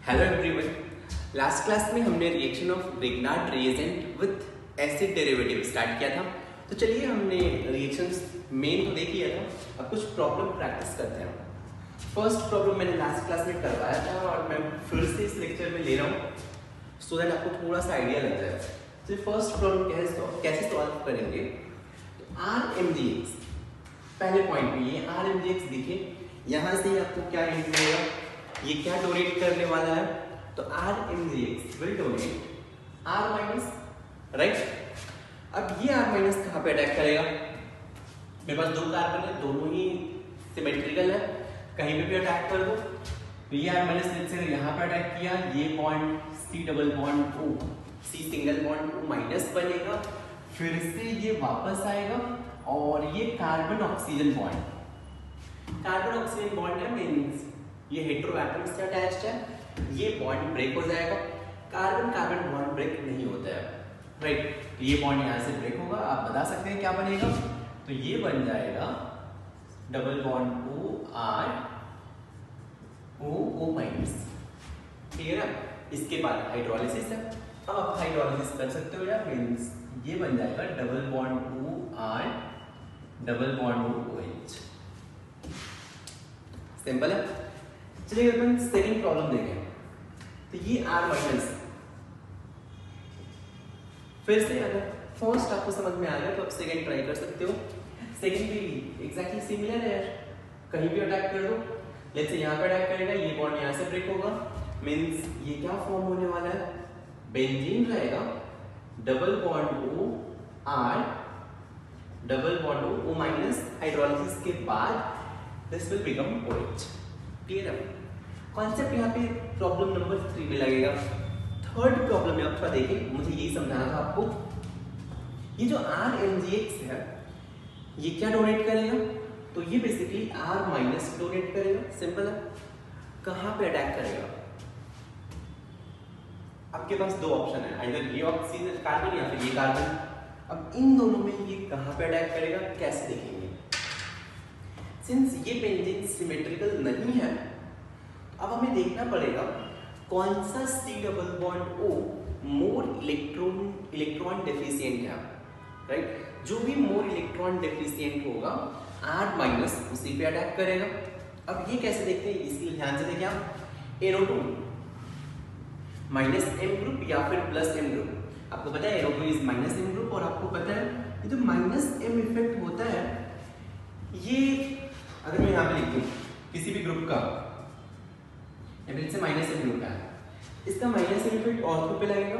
Hello everyone. Last class में हमने reaction of Grignard reagent with acid derivative start किया था। तो चलिए हमने रिएक्शंस मेन तो देख लिया था, अब कुछ प्रॉब्लम प्रैक्टिस करते हैं। फर्स्ट प्रॉब्लम मैंने लास्ट क्लास में करवाया था और मैं फिर से इस लेक्चर में ले रहा हूँ सो दैट आपको थोड़ा सा आइडिया लग जाए। तो फर्स्ट प्रॉब्लम कैसे सॉल्व करेंगे, आर एम डी एक्स पहले पॉइंट पे ये आर एम डी एक्स दिखे, यहाँ से आपको क्या हिंट मिलेगा, ये क्या डोनेट करने वाला है, तो R M D X will donate R minus, right. अब ये आर माइनस कहाँ पे अटैक करेगा, मेरे पास दो कार्बन है, दोनों ही सिमेट्रिकल है, कहीं पे भी अटैक कर दो। तो ये आर माइनस से यहाँ पे अटैक किया, ये bond C double bond O, C single bond O minus बनेगा, फिर से ये वापस आएगा और ये कार्बन ऑक्सीजन बॉन्ड है, मींस ये हेटेरो एटम से अटैच्ड है, ये बॉन्ड ब्रेक हो जाएगा। कार्बन कार्बन बॉन्ड ब्रेक नहीं होता है, राइट। तो ये बॉन्ड यहाँ से ब्रेक होगा, आप बता सकते हैं क्या बनेगा, तो ये बन जाएगा double bond O R O minus, clear है। इसके बाद हाइड्रोलिसिस है, अब आप हाइड्रोलिसिस कर सकते हो यार, मींस ये बन जाएगा double bond O R double bond O H, simple है। चलिए अपन सेकंड प्रॉब्लम देखें। तो ये आर माइनस, फिर से अगर फर्स्ट आपको समझ में आ गया तो आप सेकंड ट्राई कर सकते हो। सेकंड भी एग्जैक्टली सिमिलर है यार, कहीं भी अटैक कर दो, लेट्स से यहाँ पे अटैक करेगा, ये बॉन्ड यहाँ से ब्रेक होगा, मींस ये क्या फॉर्म होने वाला है, बेंजीन रहेगा, double bond O R double bond O minus, hydrolysis के बाद this will become OH, clear है। कॉन्सेप्ट यहाँ पे प्रॉब्लम नंबर 3 में लगेगा। थर्ड प्रॉब्लम में आप थोड़ा देखें, मुझे यही समझाना था आपको, ये जो आर एम जी एक्स है ये क्या डोनेट करेगा, तो ये बेसिकली आर माइनस डोनेट करेगा, सिंपल है। कहाँ पे अटैक करेगा, आपके पास दो ऑप्शन है, आइदर ये ऑक्सीजन कार्बन या फिर ये कार्बन। अब इन दोनों में ये कहाँ पे अटैक करेगा, कैसे देखेंगे। सिंस ये बेंजीन सिमेट्रिकल नहीं है, अब हमें देखना पड़ेगा कौन सा C double bond O more electron deficient है, राइट। जो भी मोर इलेक्ट्रॉन डेफिशिएंट होगा आर माइनस उसी पे अटैक करेगा। अब ये कैसे देखते हैं, इसलिए ध्यान से देखिए आप, NO2 माइनस एम ग्रुप या फिर प्लस एम ग्रुप। आपको पता है NO2 is minus M group, और आपको पता है ये जो माइनस एम इफेक्ट होता है, ये अगर मैं यहाँ पे लिख दूं किसी भी ग्रुप का, से माइनस एम ग्रुप है, इसका माइनस एम इफेक्ट ऑर्थो पे लगेगा,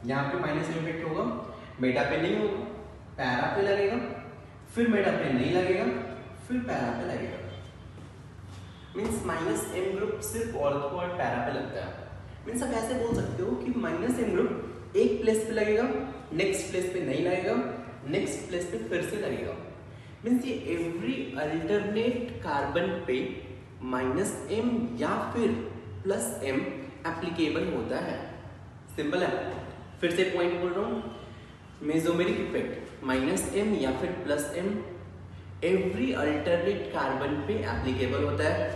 यहाँ पे माइनस एम इफेक्ट होगा, मेटा पे नहीं होगा, पैरा पे लगेगा, फिर मेटा पे नहीं लगेगा, फिर पैरा पे लगेगा। मींस माइनस एम ग्रुप सिर्फ ऑर्थो और पैरा पे लगता है। मींस आप ऐसे बोल सकते हो कि माइनस एम ग्रुप एक प्लेस पे लगेगा, नेक्स्ट प्लेस पे नहीं लगेगा, नेक्स्ट प्लेस पे फिर से लगेगा। मींस ये एवरी अल्टरनेट कार्बन पे माइनस एम या फिर प्लस एम एप्लीकेबल होता है, सिंपल है। फिर से पॉइंट बोल रहा हूँ, मेसोमेरिक इफेक्ट माइनस एम या फिर plus M every alternate carbon पे एप्लीकेबल होता है।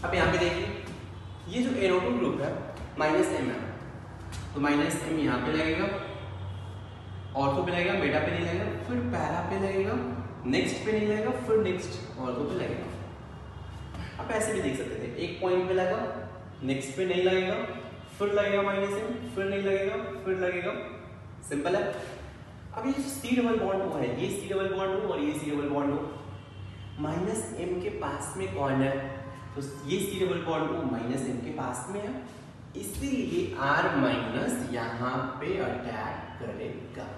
अब यहाँ पे देखिए, ये जो NO2 ग्रुप है माइनस एम है, तो माइनस एम यहाँ पे लगेगा, ऑर्थो पे लगेगा, मेटा पे नहीं लगेगा, फिर पैरा पे लगेगा, नेक्स्ट पे नहीं लगेगा, फिर नेक्स्ट ऑर्थो पे लगेगा। आप ऐसे भी देख सकते थे, एक पॉइंट पे लगा, नेक्स्ट पे नहीं लगेगा, फिर लगेगा माइनस एम, फिर नहीं लगेगा, फिर लगेगा, सिंपल है। अब ये सी डबल बॉन्ड ओ है, ये सी डबल बॉन्ड ओ और ये C double bond O, minus M के पास में कौन है, तो ये C double bond O minus M के पास में है, इसीलिए आर माइनस यहाँ पे अटैक करेगा।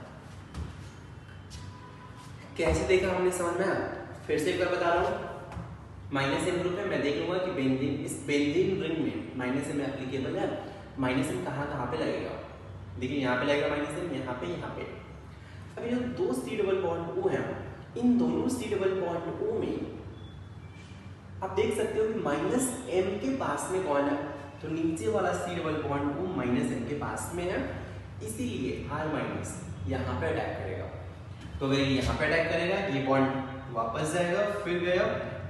कैसे देखा हमने, समझ में आया। फिर से एक बार बता रहा हूँ, माइनस एम ग्रुप है, मैं देख लूंगा कि बेंजीन, इस बेंजीन रिंग में माइनस एम एप्लीकेबल है, माइनस एम कहाँ पे लगेगा, देखिए यहाँ पे लगेगा माइनस एम, यहाँ पे। अब ये जो दो सी डबल बॉन्ड ओ है, इन दोनों सी डबल बॉन्ड ओ में आप देख सकते हो कि माइनस एम के पास में कौन है, तो नीचे वाला C double bond O minus M के पास में है, इसीलिए आर माइनस यहाँ पे अटैक करेगा। तो अगर ये यहाँ पे अटैक करेगा, ये बॉन्ड वापस जाएगा, फिर गया,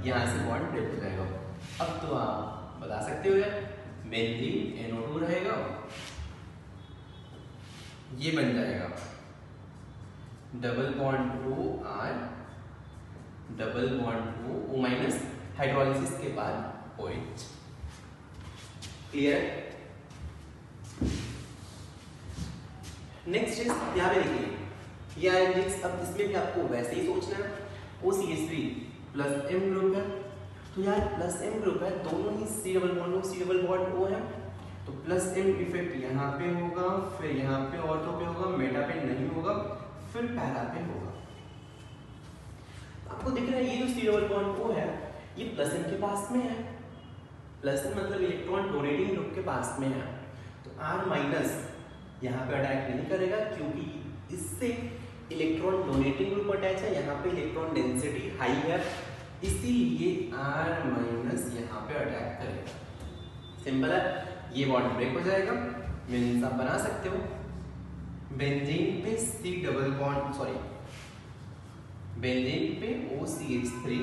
यहाँ से बॉन्ड ब्रेक हो जाएगा। अब तो आप बता सकते हो यार, बेंजीन NO2 रहेगा, ये बन जाएगा double bond OR double bond O minus hydrolysis के बाद OH। क्लियर है? नेक्स्ट इज यहाँ पे देखिए ये आयन अब इसमें भी आपको वैसे ही सोचना है, OCH3 प्लस M ग्रुप है, तो यार प्लस M ग्रुप है, दोनों ही C डबल बॉन्ड O है, तो प्लस M इफेक्ट यहाँ पे होगा, फिर यहाँ पे ऑर्थो पे होगा, मेटा पे नहीं होगा, फिर पैरा पे होगा। आपको दिख रहा है ये जो C डबल बॉन्ड O है ये प्लस M के पास में है, प्लस M मतलब इलेक्ट्रॉन डोनेटिंग ग्रुप के पास में है, तो R माइनस यहाँ पे अटैक नहीं करेगा क्योंकि इससे इलेक्ट्रॉन डोनेटिंग ग्रुप अटैच है, यहाँ पे इलेक्ट्रॉन डेंसिटी हाई है, इसीलिए R माइनस यहाँ पे अटैक करेगा। सिंपल है, ये बॉन्ड ब्रेक हो जाएगा, मींस आप बना सकते हो बेंजीन पे C डबल बॉन्ड बेंजीन पे OCH3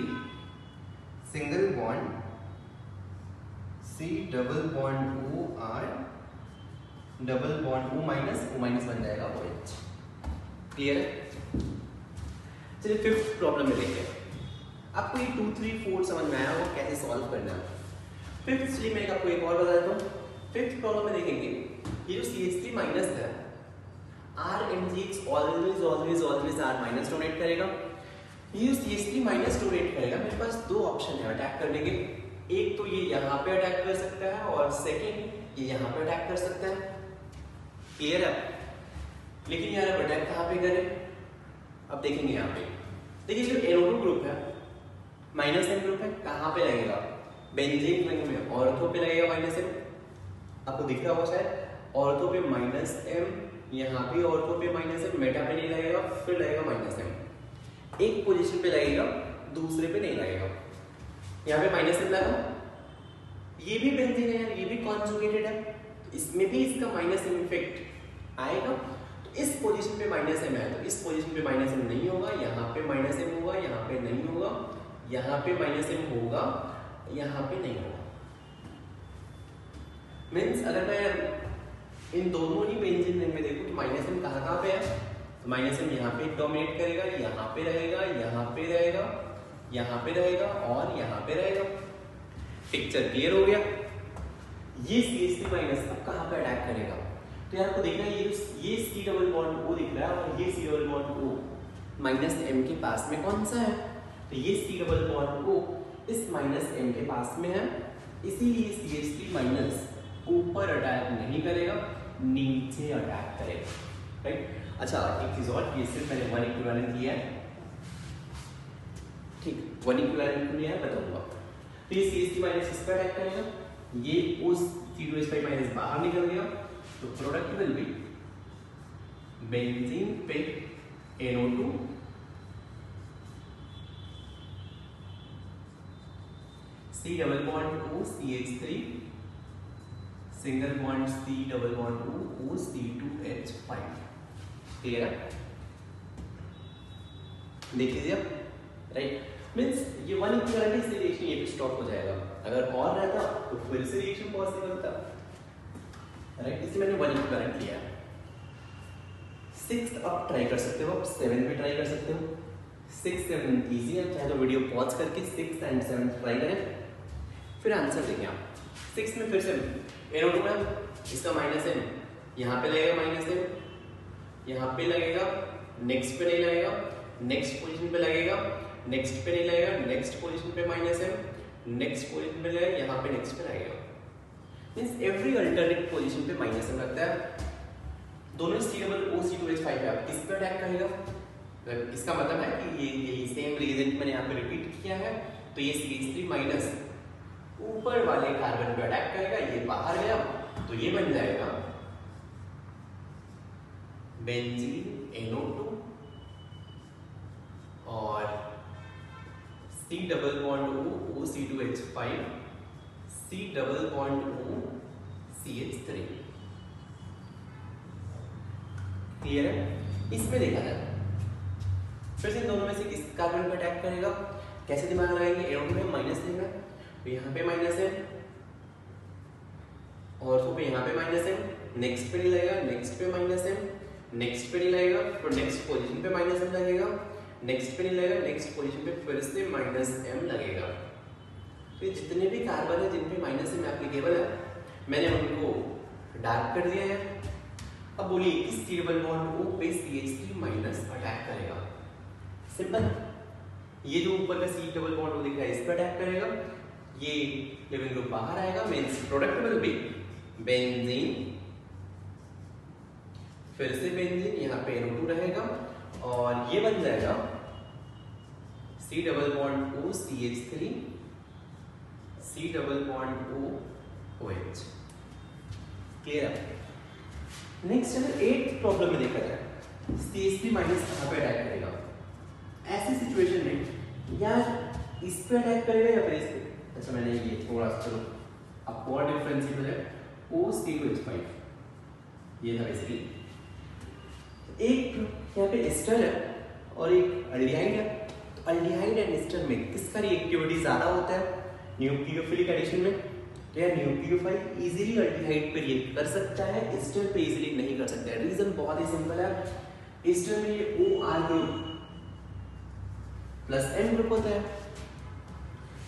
single bond C double bond OR double bond O minus बन जाएगा OH। क्लियर है? चलिए फिफ्थ प्रॉब्लम में देखते हैं। आपको ये 2, 3, 4 समझ में आया वो कैसे सॉल्व करना है। फिफ्थ चलिए मैं आपको एक और बता देता हूँ। फिफ्थ प्रॉब्लम में देखेंगे ये जो CH3 माइनस है RMgx always R minus donate करेगा। ये जो CH3 माइनस डोनेट करेगा मेरे पास दो ऑप्शन है अटैक करने के, एक तो ये यहाँ पे अटैक कर सकता है और सेकंड ये यहाँ पे अटैक कर सकता है। क्लियर है? लेकिन यार अब अटैक कहाँ पे करें? अब देखेंगे यहाँ पे देखिए जो NO2 ग्रुप है माइनस M ग्रुप है, कहाँ पे लगेगा? बेंजीन रिंग में ऑर्थो पे लगेगा माइनस M, आपको दिख रहा होगा शायद ऑर्थो पे माइनस M, यहाँ पे ऑर्थो पे माइनस M, मेटा पे नहीं लगेगा, फिर लगेगा माइनस M। एक पोजीशन पे लगेगा दूसरे पे नहीं लगेगा। यहाँ पे माइनस M लगा, ये भी बेंजीन है यार, ये भी कॉन्जुगेटेड है, तो इसमें भी इसका माइनस M इफेक्ट आएगा। तो इस पोजीशन पे माइनस M है तो इस पोजीशन पे माइनस M नहीं होगा, यहाँ पे माइनस M होगा, यहाँ पे नहीं होगा, यहाँ पे माइनस M होगा, यहाँ पे नहीं होगा। मीन्स अगर मैं इन दोनों ही बेंजीन रिंग में देखूं तो माइनस M कहाँ पे है, तो माइनस M यहाँ पे डोमिनेट करेगा, यहाँ पे रहेगा, यहाँ पे रहेगा, यहाँ पे रहेगा और यहाँ पे रहेगा। पिक्चर क्लियर हो गया? ये CH3 माइनस अब कहाँ पे अटैक करेगा? तो यार आपको दिख रहा है ये C डबल बॉन्ड O दिख रहा है और ये C double bond O minus M के पास में कौन सा है? तो ये C डबल बॉन्ड O इस माइनस M के पास में है, इसीलिए CH3 माइनस ऊपर अटैक नहीं करेगा, नीचे अटैक करेगा। राइट? अच्छा एक चीज और, ये सिर्फ मैंने वन इक्विवेलेंट लिया है, ठीक, वन इक्विवेलेंट लिया है बताऊंगा। तो ये CH3 माइनस इस पर अटैक करेगा, ये उस C2H5 माइनस बाहर निकल गया, तो प्रोडक्ट विल बी बेंजीन पे NO2 C double bond O CH3 single bond C double bond O C2H5। Clear है? देख लीजिए आप, राइट? मींस ये वन इक्विवेलेंट से रिएक्शन ये भी स्टॉप हो जाएगा, अगर और रहता तो फिर से रिएक्शन पॉसिबल था। राइट? इसलिए मैंने वन इक्विवेलेंट लिया है। 6th आप ट्राई कर सकते हो, आप 7 भी ट्राई कर सकते हो। 6, 7 इजी है, चाहे तो वीडियो पॉज करके 6 एंड 7 ट्राई करें, फिर आंसर देंगे आप। 6 में फिर से NO2 है, इसका माइनस M यहाँ पे लगेगा, माइनस M यहाँ पे लगेगा, नेक्स्ट पे नहीं लगेगा, नेक्स्ट पोजीशन पे लगेगा, नेक्स्ट पे नहीं लगेगा, नेक्स्ट पोजीशन पे माइनस M, नेक्स्ट पोजीशन पे लगेगा, यहाँ पे नेक्स्ट पे लगेगा। मींस एवरी अल्टरनेट पोजीशन पे माइनस M लगता है। दोनों C डबल O C2H5 पे आप किस पे अटैक करेगा? इसका मतलब है कि ये यही सेम रीजन मैंने यहाँ पे रिपीट किया है, तो ये CH3 माइनस ऊपर वाले कार्बन पे अटैक करेगा, ये बाहर गया तो ये बन जाएगा बेंजीन NO2 और C double bond O C2H5 C double bond O CH3। Clear है? इसमें देखा जाए फिर से दोनों में से किस कार्बन पे अटैक करेगा, कैसे दिमाग लगाएंगे? NO2 में माइनस देगा तो यहाँ पे माइनस है, ऑर्थो पे यहाँ पे माइनस एम, नेक्स्ट पे नहीं लगेगा, नेक्स्ट पे माइनस एम, नेक्स्ट पे नहीं लगेगा, फिर नेक्स्ट पोजीशन पे माइनस एम लगेगा, नेक्स्ट पे नहीं लगेगा, नेक्स्ट पोजीशन पे फिर से माइनस एम लगेगा। तो जितने भी कार्बन है जिन पे माइनस एम एप्लीकेबल है मैंने उनको डार्क कर दिया है। अब बोलिए इस सी डबल बॉन्ड O पे CH3 माइनस अटैक करेगा। सिंपल, ये जो ऊपर का सी डबल बॉन्ड O दिख रहा है इस पे अटैक करेगा, ये लिविंग ग्रुप बाहर आएगा, means product will be benzene, फिर से बेंजीन, यहाँ पे NO2 रहेगा और ये बन जाएगा C double bond O CH3 C double bond O OH। Clear है? नेक्स्ट अगर 8th प्रॉब्लम में देखा जाए CH3 माइनस कहाँ पे अटैक करेगा, ऐसी सिचुएशन में यार इस पे अटैक करेगा या फिर इस पे। अच्छा मैंने ये थोड़ा सा चलो अब और डिफरेंशिएबल है OC2H5, ये था बेसिकली। एक यहाँ पे एस्टर है और एक अल्डिहाइड है, तो अल्डिहाइड एंड एस्टर में किसका रिएक्टिविटी ज्यादा होता है न्यूक्लियोफिलिक एडिशन में। तो यार न्यूक्लियोफाइल इजीली अल्डिहाइड पे रिएक्ट कर सकता है, एस्टर पे इजीली नहीं कर सकता है। रीजन बहुत ही सिंपल है, एस्टर में ये OR group plus M group होता है,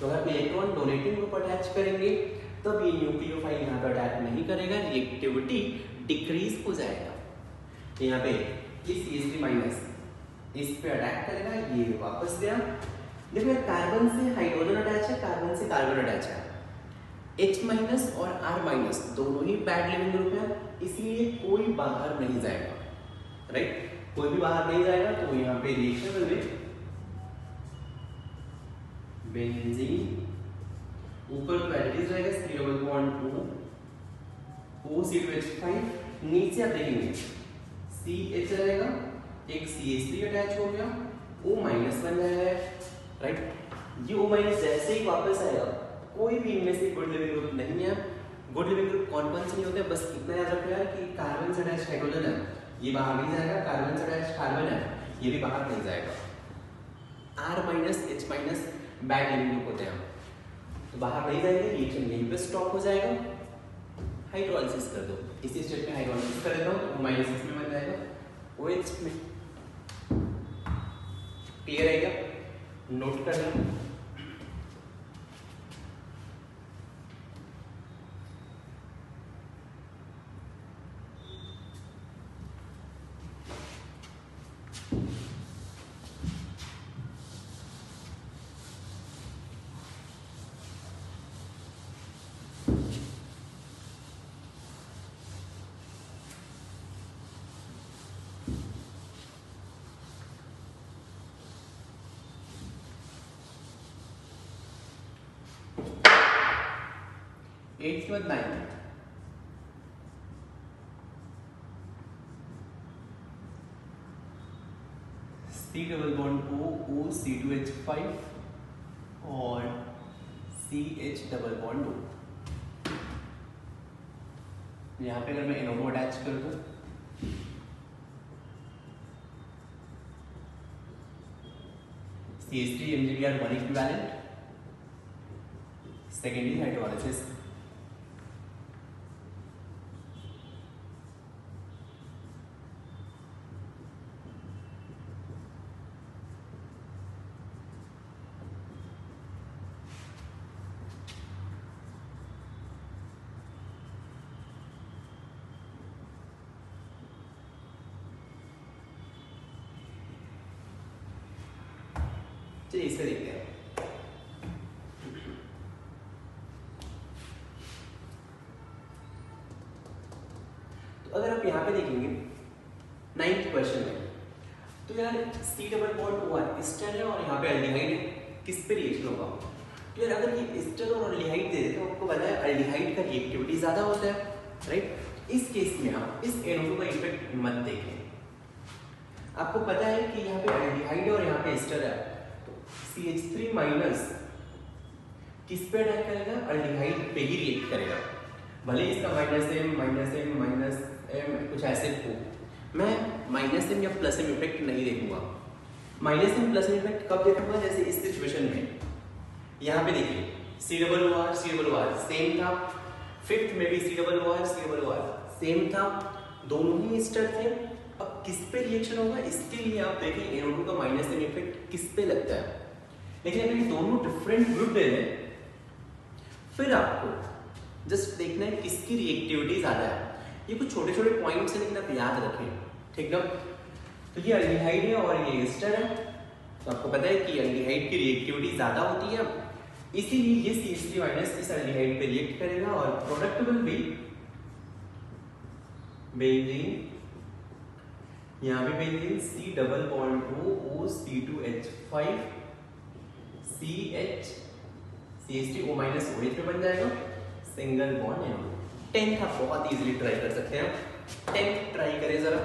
तो अगर इलेक्ट्रॉन डोनेटिंग ग्रुप अटैच करेंगे तब ये न्यूक्लियोफाइल यहाँ पे अटैक नहीं करेगा, रिएक्टिविटी डिक्रीज हो जाएगा। तो यहाँ पे ये CH3 माइनस इस पे अटैक करेगा, ये वापस गया। देखो यार कार्बन से हाइड्रोजन अटैच है, कार्बन से कार्बन अटैच है, H माइनस और R माइनस दोनों ही बैड लिविंग ग्रुप है, इसलिए कोई बाहर नहीं जाएगा, राइट? कोई भी बाहर नहीं जाएगा, तो यहाँ पे रिएक्शन में बेंजीन ऊपर तो एडिटिव रहेगा सी डबल बॉन्ड O OC2H5, नीचे आप देखेंगे CH रहेगा, एक CH3 अटैच हो गया, O माइनस बन जाएगा, राइट? ये O माइनस जैसे ही वापस आएगा कोई भी इनमें से गुड लिविंग ग्रुप नहीं है। गुड लिविंग ग्रुप कौन कौन से नहीं होते, बस इतना याद रखो यार कि कार्बन से अटैच हाइड्रोजन है ये बाहर नहीं जाएगा, कार्बन से अटैच कार्बन है ये भी बाहर नहीं जाएगा। R minus H minus bad leaving group होते हैं, तो बाहर नहीं जाएंगे, रिएक्शन यहीं पे स्टॉप हो जाएगा। हाइड्रोलाइसिस कर दो, इसी स्टेप में हाइड्रोलाइसिस कर देता हूं, माइनस में बन जाएगा OH में। क्लियर है क्या? नोट कर लें। एट के बाद 9, C double bond O OC2H5 और CH डबल बॉन्ड O। यहाँ पे अगर मैं NO2 अटैच कर दूं, CH3 MgBr 1 equivalent, secondary hydrolysis. चलिए इसे देखते हैं। तो अगर आप यहाँ पे देखेंगे 9th क्वेश्चन में, तो यार C double bond O ester है और यहाँ पे अल्डिहाइड है, किस पे रिएक्शन होगा? तो यार अगर ये एस्टर और अल्डिहाइड दे दे तो आपको पता है अल्डिहाइड का रिएक्टिविटी ज्यादा होता है, राइट? इस केस में आप इस NO2 का इफेक्ट मत देखें। आपको पता है कि यहाँ पे अल्डिहाइड और यहाँ पे एस्टर है, CH3 माइनस किस पे अटैक करेगा? अल्डिहाइड पे ही रिएक्ट करेगा, भले इसका माइनस M कुछ ऐसे हो। मैं माइनस M या प्लस M इफेक्ट नहीं देखूंगा। Minus M plus M effect कब देखूंगा? जैसे इस सिचुएशन में यहाँ पे देखिए C double O R same था, फिफ्थ में भी C double O R same था, दोनों ही एस्टर थे। अब किस पे रिएक्शन होगा, इसके लिए आप देखें NO2 का माइनस एम इफेक्ट किस पे लगता है। लेकिन अगर ये दोनों डिफरेंट ग्रुप दे दें, फिर आपको जस्ट देखना है किसकी रिएक्टिविटी ज्यादा है। ये कुछ छोटे छोटे पॉइंट्स हैं, लेकिन आप याद रखें, ठीक ना। तो ये एल्डिहाइड है और ये एस्टर है, तो आपको पता है कि एल्डिहाइड की रिएक्टिविटी ज्यादा होती है, इसीलिए ये CH3 माइनस इस एल्डिहाइड पे रिएक्ट करेगा और प्रोडक्ट विल बी बेंजीन, यहाँ पे benzene C double bond O C2H5 CH CH3O minus OH पे बन जाएगा, सिंगल बॉन्ड NO2। 10th आप बहुत इजीली ट्राई कर सकते हैं, 10th ट्राई करें जरा।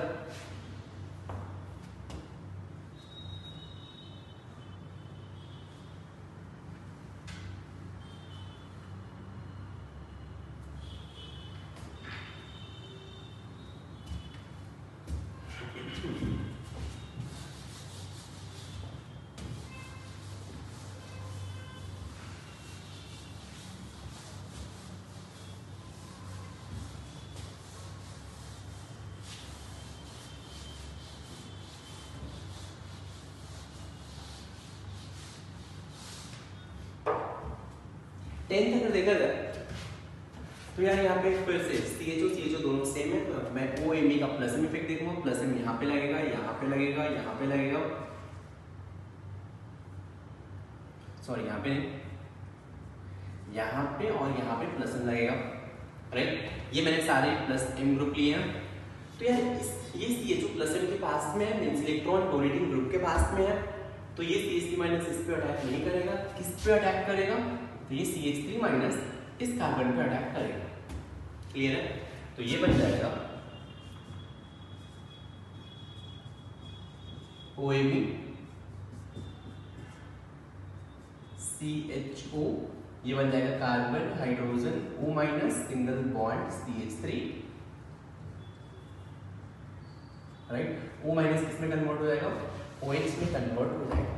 टेंथ अगर देखा जाए तो यार यहाँ पे फिर से CHO दोनों सेम है, तो मैं OMe का प्लस एम इफेक्ट देखूंगा, प्लस एम यहाँ पे लगेगा, यहाँ पे लगेगा, यहाँ पे लगेगा, सॉरी यहाँ पे नहीं, यहाँ पे और यहाँ पे प्लस एम लगेगा, राइट। ये मैंने सारे प्लस एम ग्रुप लिए हैं। तो यार ये CHO प्लस एम के पास में है, मींस इलेक्ट्रॉन डोनेटिंग ग्रुप के पास में है, तो ये CH3 माइनस इस पे अटैक नहीं करेगा। किस पे अटैक करेगा, तो ये CH3 माइनस इस कार्बन पे अटैक करेगा, क्लियर है। तो ये बन जाएगा OMe CHO, ये बन जाएगा carbon hydrogen O minus single bond CH3, right. O minus किसमें कन्वर्ट हो जाएगा, OH में कन्वर्ट हो जाएगा,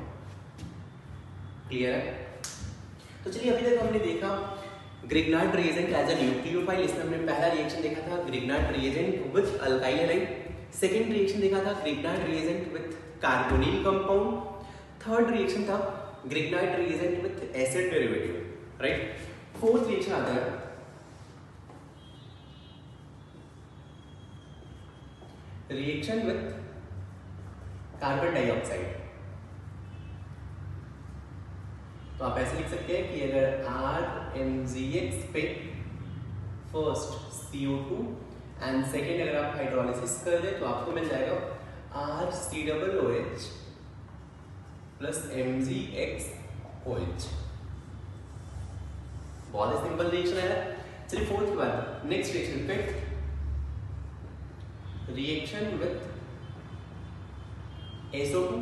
क्लियर है। तो चलिए अभी तक हमने देखा Grignard reagent as a nucleophile, इसमें हमने पहला रिएक्शन देखा था Grignard reagent with alkyl halide, second reaction देखा था Grignard reagent with carbonyl compound, third reaction था Grignard reagent with acid derivative, right. Fourth reaction आता है रिएक्शन विद कार्बन डाइऑक्साइड। तो आप ऐसे लिख सकते हैं कि अगर RMgX पे फर्स्ट CO2 एंड सेकेंड अगर आप हाइड्रोलिसिस कर दें तो आपको मिल जाएगा RCOOH प्लस MgXOH। बहुत ही सिंपल रिएक्शन है। चलिए फोर्थ के बाद next reaction, fifth reaction with SO2,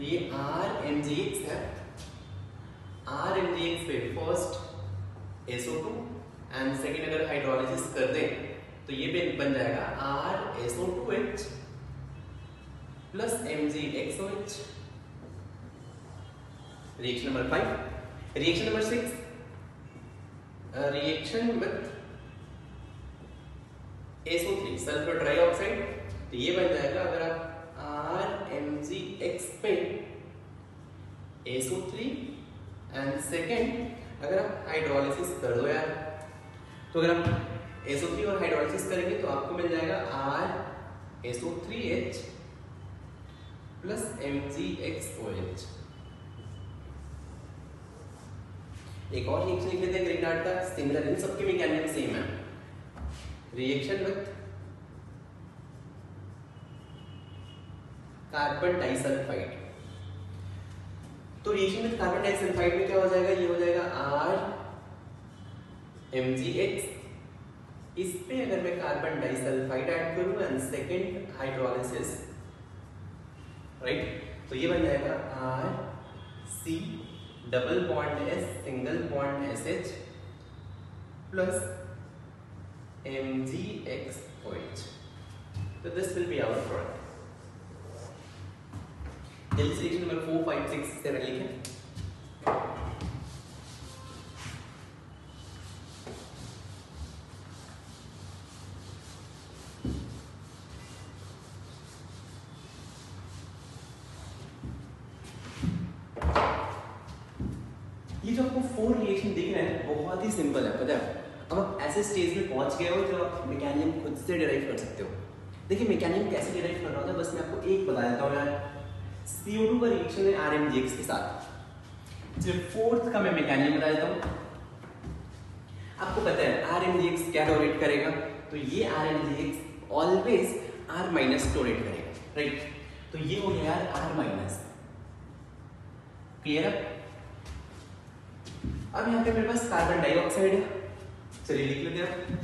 ये RMgX है, RMgX पे फर्स्ट SO2 एंड सेकेंड अगर हाइड्रोलिसिस कर दें तो ये बन जाएगा RSO2H plus MgXOH। Reaction number 5, reaction number 6 reaction with SO3 sulphur trioxide, तो ये बन जाएगा अगर आप RMgX पे SO3 एंड सेकेंड अगर आप हाइड्रोलिसिस कर दो यार, तो अगर आप SO3 और हाइड्रोलिसिस करेंगे तो आपको मिल जाएगा RSO3H प्लस MgXOH। एक और रिएक्शन लिख लेते हैं ग्रिग्नार्ड का, सिमिलर, इन सबके मैकेनिज्म सेम है। रिएक्शन विथ कार्बन डाइसल्फाइड, तो रिएक्शन विथ कार्बन डाइसल्फाइड में क्या हो जाएगा, ये हो जाएगा RMgX, इस पे अगर मैं कार्बन डाइसल्फाइड ऐड करूं एंड सेकेंड हाइड्रोलिसिस, राइट, तो ये बन जाएगा RC double bond S single bond SH plus MgXOH। तो this will be our product. जल्दी से रिएक्शन नंबर 4, 5, 6, 7 लिखें। ये जो आपको 4 रिएक्शन दिख रहे हैं बहुत ही सिंपल है, पता है। अब आप ऐसे स्टेज में पहुंच गए हो जो आप मैकेनियम खुद से डिराइव कर सकते हो। देखिए मैकेनियम कैसे डिराइव करना होता है, बस मैं आपको एक बता देता हूँ यार। CO2 का रिएक्शन है RMgX के साथ। चलिए फोर्थ का मैं मैकेनियम बता देता हूँ। आपको पता है RMgX क्या डोनेट करेगा, तो ये RMgX always R minus donate करेगा, राइट। तो ये हो गया यार R माइनस, क्लियर है। अब यहाँ पे मेरे पास कार्बन डाइऑक्साइड है, चलिए लिख लेते हैं।